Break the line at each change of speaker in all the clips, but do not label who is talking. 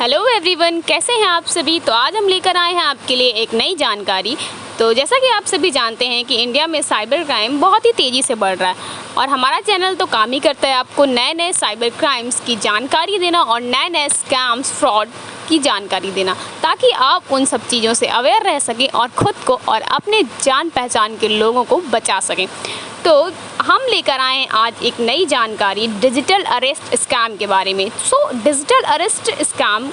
Hello everyone, कैसे हैं आप सभी। तो आज हम लेकर आए हैं आपके लिए एक नई जानकारी। तो जैसा कि आप सभी जानते हैं कि इंडिया में साइबर क्राइम बहुत ही तेज़ी से बढ़ रहा है और हमारा चैनल तो काम ही करता है आपको नए नए साइबर क्राइम्स की जानकारी देना और नए नए स्कैम्स, फ्रॉड की जानकारी देना, ताकि आप उन सब चीज़ों से अवेयर रह सकें और ख़ुद को और अपने जान पहचान के लोगों को बचा सकें। तो हम लेकर आए आज एक नई जानकारी डिजिटल अरेस्ट स्कैम के बारे में। डिजिटल अरेस्ट स्कैम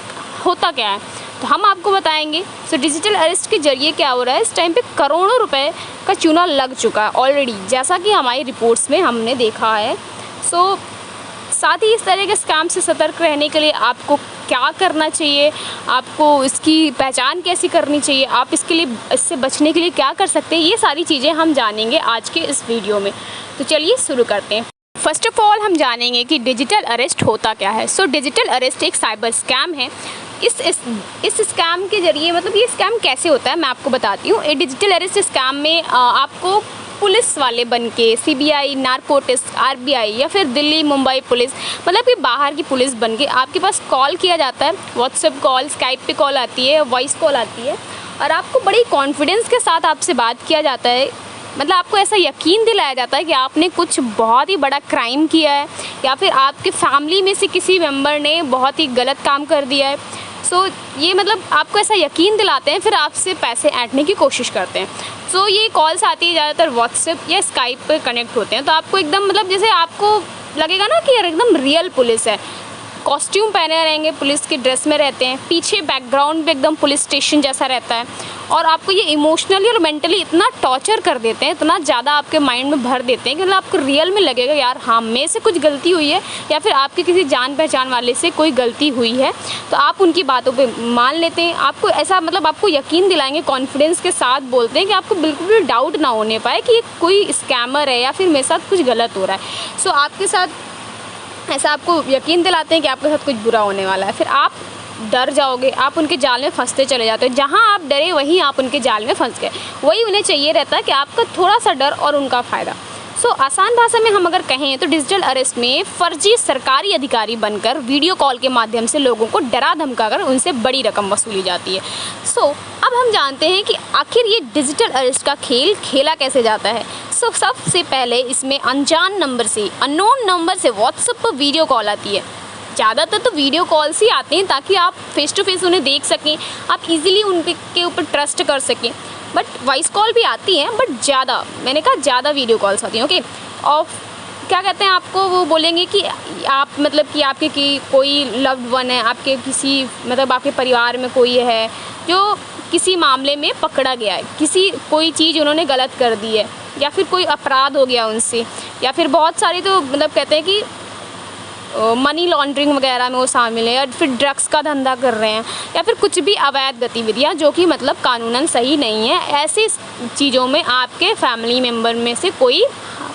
होता क्या है, तो हम आपको बताएंगे। डिजिटल अरेस्ट के जरिए क्या हो रहा है, इस टाइम पे करोड़ों रुपए का चूना लग चुका है ऑलरेडी, जैसा कि हमारी रिपोर्ट्स में हमने देखा है। साथ ही इस तरह के स्कैम से सतर्क रहने के लिए आपको क्या करना चाहिए, आपको इसकी पहचान कैसी करनी चाहिए, आप इससे बचने के लिए क्या कर सकते हैं, ये सारी चीज़ें हम जानेंगे आज के इस वीडियो में। तो चलिए शुरू करते हैं। फर्स्ट ऑफ ऑल हम जानेंगे कि डिजिटल अरेस्ट होता क्या है। डिजिटल अरेस्ट एक साइबर स्कैम है। इस स्कैम के जरिए मतलब ये स्कैम कैसे होता है मैं आपको बताती हूँ। डिजिटल अरेस्ट स्कैम में आपको पुलिस वाले बनके सीबीआई, नारकोटिक्स, आरबीआई या फिर दिल्ली, मुंबई पुलिस, मतलब कि बाहर की पुलिस बनके आपके पास कॉल किया जाता है। व्हाट्सएप कॉल, स्काइप पे कॉल आती है, वॉइस कॉल आती है और आपको बड़ी कॉन्फिडेंस के साथ आपसे बात किया जाता है। मतलब आपको ऐसा यकीन दिलाया जाता है कि आपने कुछ बहुत ही बड़ा क्राइम किया है या फिर आपके फैमिली में से किसी मेंबर ने बहुत ही गलत काम कर दिया है। ये मतलब आपको ऐसा यकीन दिलाते हैं, फिर आपसे पैसे ऐंठने की कोशिश करते हैं। ये कॉल्स आती है ज़्यादातर व्हाट्सएप या स्काइप पर कनेक्ट होते हैं। तो आपको एकदम मतलब जैसे आपको लगेगा ना कि यार एकदम रियल पुलिस है, कॉस्ट्यूम पहने रहेंगे, पुलिस की ड्रेस में रहते हैं, पीछे बैकग्राउंड भी एकदम पुलिस स्टेशन जैसा रहता है और आपको ये इमोशनली और मेंटली इतना टॉर्चर कर देते हैं, इतना ज़्यादा आपके माइंड में भर देते हैं कि मतलब आपको रियल में लगेगा यार हाँ मेरे से कुछ गलती हुई है या फिर आपके किसी जान पहचान वाले से कोई गलती हुई है, तो आप उनकी बातों पर मान लेते हैं। आपको ऐसा मतलब आपको यकीन दिलाएंगे, कॉन्फिडेंस के साथ बोलते हैं कि आपको बिल्कुल भी डाउट ना होने पाए कि ये कोई स्कैमर है या फिर मेरे साथ कुछ गलत हो रहा है। आपके साथ ऐसा आपको यकीन दिलाते हैं कि आपके साथ कुछ बुरा होने वाला है, फिर आप डर जाओगे, आप उनके जाल में फंसते चले जाते हो। जहां आप डरे वहीं आप उनके जाल में फंस गए। वही उन्हें चाहिए रहता है कि आपका थोड़ा सा डर और उनका फ़ायदा। आसान भाषा में हम अगर कहें तो डिजिटल अरेस्ट में फर्जी सरकारी अधिकारी बनकर वीडियो कॉल के माध्यम से लोगों को डरा धमकाकर उनसे बड़ी रकम वसूली जाती है। अब हम जानते हैं कि आखिर ये डिजिटल अरेस्ट का खेल खेला कैसे जाता है। सबसे पहले इसमें अनजान नंबर से, अननोन नंबर से व्हाट्सएप पर वीडियो कॉल आती है। ज़्यादातर तो वीडियो कॉल्स ही आते हैं ताकि आप फेस टू फेस उन्हें देख सकें, आप इजीली उनके ऊपर ट्रस्ट कर सकें। बट वॉइस कॉल भी आती हैं, बट ज़्यादा, मैंने कहा ज़्यादा वीडियो कॉल्स आती हैं। ओके, और क्या कहते हैं आपको, वो बोलेंगे कि आप मतलब कि आपके कोई लव्ड वन है, आपके किसी मतलब आपके परिवार में कोई है जो किसी मामले में पकड़ा गया है, कोई चीज़ उन्होंने गलत कर दी है या फिर कोई अपराध हो गया उनसे, या फिर बहुत सारी तो मतलब कहते हैं कि मनी लॉन्ड्रिंग वगैरह में वो शामिल है, या फिर ड्रग्स का धंधा कर रहे हैं, या फिर कुछ भी अवैध गतिविधियां जो कि मतलब कानूनन सही नहीं है। ऐसी चीज़ों में आपके फैमिली मेम्बर में से कोई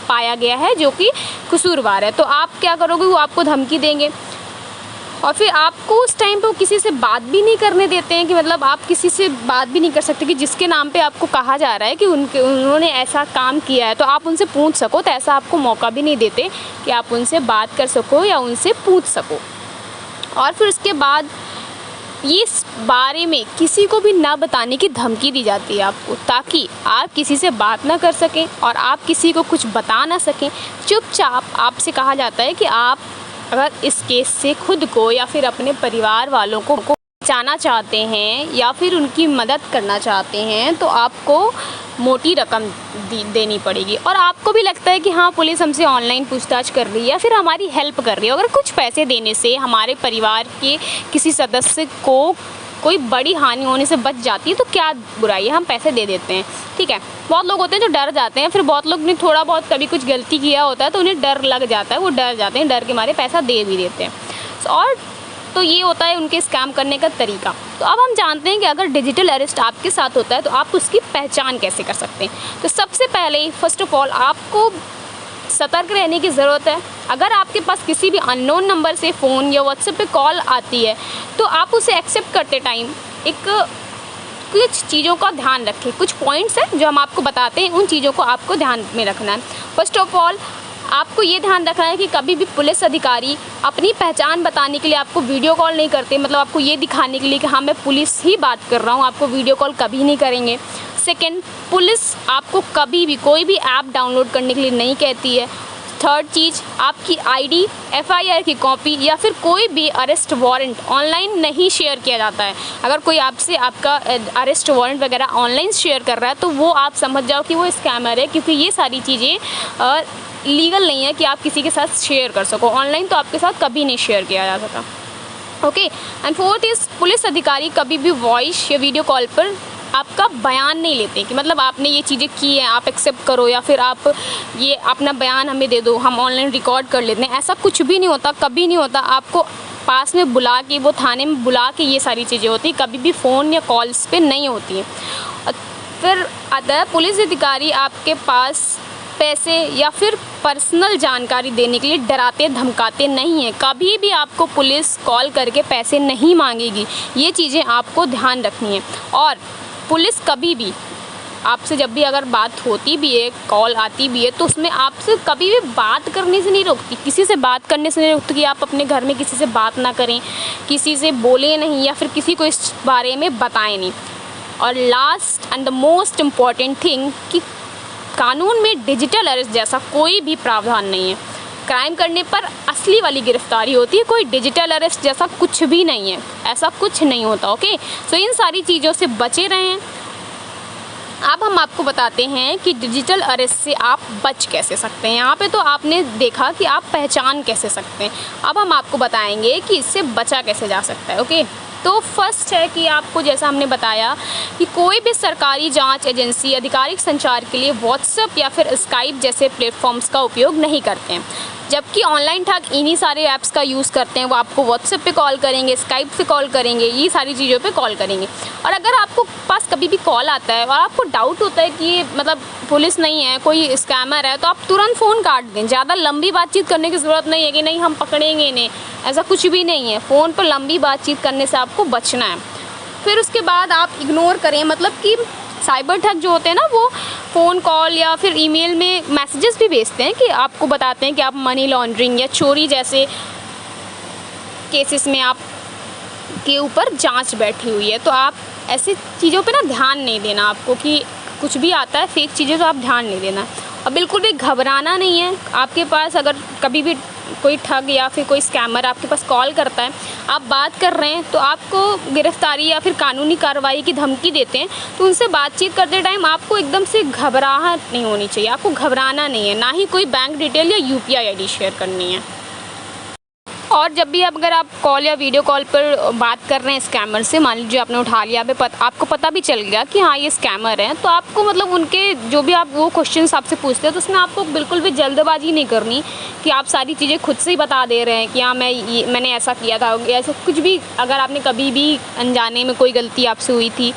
पाया गया है जो कि कसूरवार है, तो आप क्या करोगे, वो आपको धमकी देंगे और फिर आपको उस टाइम पे किसी से बात भी नहीं करने देते हैं कि मतलब आप किसी से बात भी नहीं कर सकते कि जिसके नाम पे आपको कहा जा रहा है कि उन्होंने ऐसा काम किया है तो आप उनसे पूछ सको। तो ऐसा आपको मौका भी नहीं देते कि आप उनसे बात कर सको या उनसे पूछ सको। और फिर उसके बाद इस बारे में किसी को भी ना बताने की धमकी दी जाती है आपको, ताकि आप किसी से बात ना कर सकें और आप किसी को कुछ बता ना सकें। चुपचाप आपसे कहा जाता है कि आप अगर इस केस से खुद को या फिर अपने परिवार वालों को बचाना चाहते हैं या फिर उनकी मदद करना चाहते हैं तो आपको मोटी रकम देनी पड़ेगी। और आपको भी लगता है कि हाँ पुलिस हमसे ऑनलाइन पूछताछ कर रही है या फिर हमारी हेल्प कर रही है, अगर कुछ पैसे देने से हमारे परिवार के किसी सदस्य को कोई बड़ी हानि होने से बच जाती है तो क्या बुराई है, हम पैसे दे देते हैं, ठीक है। बहुत लोग होते हैं जो डर जाते हैं, फिर बहुत लोग ने थोड़ा बहुत कभी कुछ गलती किया होता है तो उन्हें डर लग जाता है, वो डर जाते हैं, डर के मारे पैसा दे भी देते हैं। और तो ये होता है उनके स्कैम करने का तरीका। तो अब हम जानते हैं कि अगर डिजिटल अरेस्ट आपके साथ होता है तो आप उसकी पहचान कैसे कर सकते हैं। तो सबसे पहले फर्स्ट ऑफ ऑल आपको सतर्क रहने की ज़रूरत है। अगर आपके पास किसी भी अननोन नंबर से फ़ोन या व्हाट्सएप पे कॉल आती है तो आप उसे एक्सेप्ट करते टाइम कुछ चीज़ों का ध्यान रखें। कुछ पॉइंट्स हैं जो हम आपको बताते हैं, उन चीज़ों को आपको ध्यान में रखना है। फर्स्ट ऑफ ऑल आपको ये ध्यान रखना है कि कभी भी पुलिस अधिकारी अपनी पहचान बताने के लिए आपको वीडियो कॉल नहीं करते, मतलब आपको ये दिखाने के लिए कि हाँ मैं पुलिस ही बात कर रहा हूँ, आपको वीडियो कॉल कभी नहीं करेंगे। सेकंड, पुलिस आपको कभी भी कोई भी ऐप डाउनलोड करने के लिए नहीं कहती है। थर्ड चीज़, आपकी आईडी, एफआईआर की कॉपी या फिर कोई भी अरेस्ट वारंट ऑनलाइन नहीं शेयर किया जाता है। अगर कोई आपसे आपका अरेस्ट वारंट वगैरह ऑनलाइन शेयर कर रहा है तो वो आप समझ जाओ कि वो स्कैमर है, क्योंकि ये सारी चीज़ें लीगल नहीं है कि आप किसी के साथ शेयर कर सको। ऑनलाइन तो आपके साथ कभी नहीं शेयर किया जा सकता। Okay, and fourth is, police अधिकारी कभी भी वॉइस या वीडियो कॉल पर आपका बयान नहीं लेते कि मतलब आपने ये चीज़ें की हैं, आप एक्सेप्ट करो, या फिर आप ये अपना बयान हमें दे दो, हम ऑनलाइन रिकॉर्ड कर लेते हैं। ऐसा कुछ भी नहीं होता, कभी नहीं होता। आपको पास में बुला के, वो थाने में बुला के ये सारी चीज़ें होती हैं, कभी भी फ़ोन या कॉल्स पे नहीं होती हैं। फिर आता है, पुलिस अधिकारी आपके पास पैसे या फिर पर्सनल जानकारी देने के लिए डराते धमकाते नहीं हैं। कभी भी आपको पुलिस कॉल करके पैसे नहीं मांगेगी, ये चीज़ें आपको ध्यान रखनी है। और पुलिस कभी भी आपसे जब भी अगर बात होती भी है, कॉल आती भी है, तो उसमें आपसे कभी भी बात करने से नहीं रोकती, किसी से बात करने से नहीं रोकती कि आप अपने घर में किसी से बात ना करें, किसी से बोलें नहीं, या फिर किसी को इस बारे में बताएं नहीं। और last and the most important thing कि कानून में डिजिटल अरेस्ट जैसा कोई भी प्रावधान नहीं है। क्राइम करने पर असली वाली गिरफ्तारी होती है, कोई डिजिटल अरेस्ट जैसा कुछ भी नहीं है, ऐसा कुछ नहीं होता। ओके, सो इन सारी चीज़ों से बचे रहें। अब हम आपको बताते हैं कि डिजिटल अरेस्ट से आप बच कैसे सकते हैं। यहाँ पे तो आपने देखा कि आप पहचान कैसे सकते हैं, अब हम आपको बताएंगे कि इससे बचा कैसे जा सकता है। ओके, तो फर्स्ट है कि आपको, जैसा हमने बताया, कि कोई भी सरकारी जांच एजेंसी आधिकारिक संचार के लिए व्हाट्सएप या फिर स्काइप जैसे प्लेटफॉर्म्स का उपयोग नहीं करते हैं, जबकि ऑनलाइन ठग इन्हीं सारे ऐप्स का यूज़ करते हैं। वो आपको व्हाट्सएप पे कॉल करेंगे, स्काइप से कॉल करेंगे, ये सारी चीज़ों पे कॉल करेंगे। और अगर आपको पास कभी भी कॉल आता है और आपको डाउट होता है कि ये मतलब पुलिस नहीं है, कोई स्कैमर है, तो आप तुरंत फ़ोन काट दें। ज़्यादा लंबी बातचीत करने की ज़रूरत नहीं है कि नहीं हम पकड़ेंगे इन्हें, ऐसा कुछ भी नहीं है। फ़ोन पर लंबी बातचीत करने से आपको बचना है। फिर उसके बाद आप इग्नोर करें, मतलब कि साइबर ठग जो होते हैं ना, वो फ़ोन कॉल या फिर ईमेल में मैसेजेस भी भेजते हैं कि आपको बताते हैं कि आप मनी लॉन्ड्रिंग या चोरी जैसे केसेस में आप के ऊपर जांच बैठी हुई है। तो आप ऐसी चीज़ों पे ना ध्यान नहीं देना आपको, कि कुछ भी आता है फेक चीज़ें, तो आप ध्यान नहीं देना। और बिल्कुल भी घबराना नहीं है। आपके पास अगर कभी भी कोई ठग या फिर कोई स्कैमर आपके पास कॉल करता है, आप बात कर रहे हैं, तो आपको गिरफ्तारी या फिर कानूनी कार्रवाई की धमकी देते हैं, तो उनसे बातचीत करते टाइम आपको एकदम से घबराहट नहीं होनी चाहिए। आपको घबराना नहीं है, ना ही कोई बैंक डिटेल या यूपीआई आईडी शेयर करनी है। और जब भी अगर आप कॉल या वीडियो कॉल पर बात कर रहे हैं स्कैमर से, मान लीजिए आपने उठा लिया, आपको पता भी चल गया कि हाँ ये स्कैमर हैं, तो आपको मतलब उनके जो भी आप वो क्वेश्चंस आपसे पूछते हैं, तो उसमें आपको बिल्कुल भी जल्दबाजी नहीं करनी कि आप सारी चीज़ें खुद से ही बता दे रहे हैं कि हाँ मैंने ऐसा किया था, ऐसा कुछ भी। अगर आपने कभी भी अनजाने में कोई गलती आपसे हुई थी,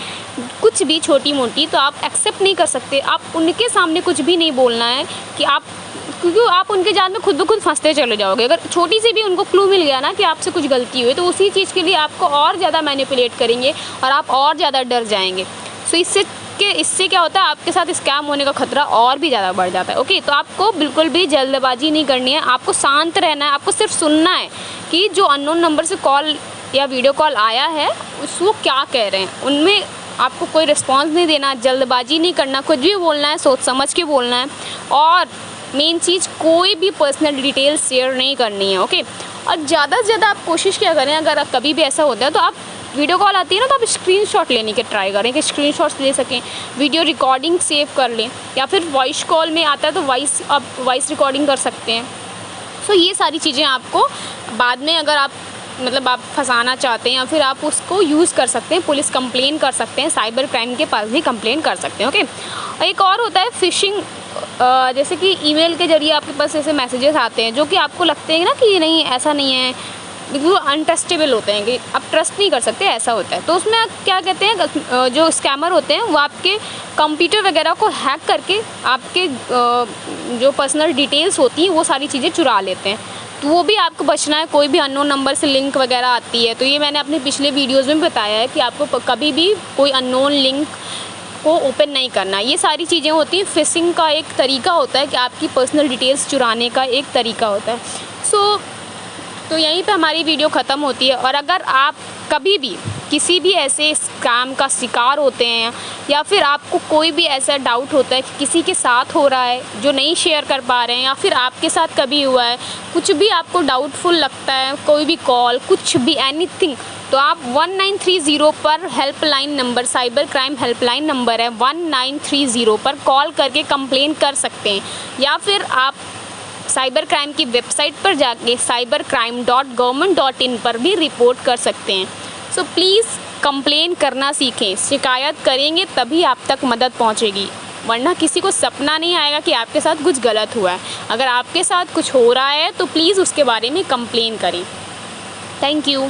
कुछ भी छोटी मोटी, तो आप एक्सेप्ट नहीं कर सकते। आप उनके सामने कुछ भी नहीं बोलना है कि आप, क्योंकि आप उनके जाल में खुद ब खुद फंसते चले जाओगे। अगर छोटी सी भी उनको क्लू मिल गया ना कि आपसे कुछ गलती हुई, तो उसी चीज़ के लिए आपको और ज़्यादा मैनिपुलेट करेंगे और आप और ज़्यादा डर जाएंगे। सो इससे क्या होता है, आपके साथ स्कैम होने का खतरा और भी ज़्यादा बढ़ जाता है। ओके, तो आपको बिल्कुल भी जल्दबाजी नहीं करनी है, आपको शांत रहना है। आपको सिर्फ सुनना है कि जो अननोन नंबर से कॉल या वीडियो कॉल आया है वो क्या कह रहे हैं, उनमें आपको कोई रिस्पॉन्स नहीं देना, जल्दबाजी नहीं करना, कुछ भी बोलना है सोच समझ के बोलना है। और मेन चीज़, कोई भी पर्सनल डिटेल शेयर नहीं करनी है। ओके, और ज़्यादा से ज़्यादा आप कोशिश क्या करें, अगर कभी भी ऐसा होता है तो आप वीडियो कॉल आती है ना, तो आप स्क्रीनशॉट लेने के ट्राई करें कि स्क्रीनशॉट्स ले सकें, वीडियो रिकॉर्डिंग सेव कर लें, या फिर वॉइस कॉल में आता है तो आप वॉइस रिकॉर्डिंग कर सकते हैं। सो ये सारी चीज़ें आपको बाद में, अगर आप मतलब आप फंसाना चाहते हैं या फिर आप उसको यूज़ कर सकते हैं, पुलिस कंप्लेन कर सकते हैं, साइबर क्राइम के पास भी कंप्लेन कर सकते हैं। ओके, एक और होता है फिशिंग, जैसे कि ईमेल के जरिए आपके पास ऐसे मैसेजेस आते हैं जो कि आपको लगते हैं ना कि ये नहीं, ऐसा नहीं है, बिल्कुल अनट्रस्टेबल होते हैं कि आप ट्रस्ट नहीं कर सकते, ऐसा होता है। तो उसमें आप क्या कहते हैं, जो स्कैमर होते हैं वो आपके कंप्यूटर वगैरह को हैक करके आपके जो पर्सनल डिटेल्स होती हैं वो सारी चीज़ें चुरा लेते हैं। तो वो भी आपको बचना है। कोई भी अननोन नंबर से लिंक वगैरह आती है, तो ये मैंने अपने पिछले वीडियोज़ में बताया है कि आपको कभी भी कोई अननोन लिंक को ओपन नहीं करना। ये सारी चीज़ें होती हैं, फिशिंग का एक तरीका होता है कि आपकी पर्सनल डिटेल्स चुराने का एक तरीका होता है। तो यहीं पे हमारी वीडियो ख़त्म होती है। और अगर आप कभी भी किसी भी ऐसे स्कैम का शिकार होते हैं या फिर आपको कोई भी ऐसा डाउट होता है कि किसी के साथ हो रहा है जो नहीं शेयर कर पा रहे हैं, या फिर आपके साथ कभी हुआ है, कुछ भी आपको डाउटफुल लगता है, कोई भी कॉल, कुछ भी एनीथिंग, तो आप 1930 पर helpline number, cyber crime helpline number है 1930 पर कॉल करके कंप्लेन कर सकते हैं। या फिर आप साइबर क्राइम की वेबसाइट पर जाके cybercrime.government.in पर भी रिपोर्ट कर सकते हैं। सो प्लीज़ कंप्लेन करना सीखें, शिकायत करेंगे तभी आप तक मदद पहुंचेगी, वरना किसी को सपना नहीं आएगा कि आपके साथ कुछ गलत हुआ है। अगर आपके साथ कुछ हो रहा है तो प्लीज़ उसके बारे में कंप्लेन करें। Thank you.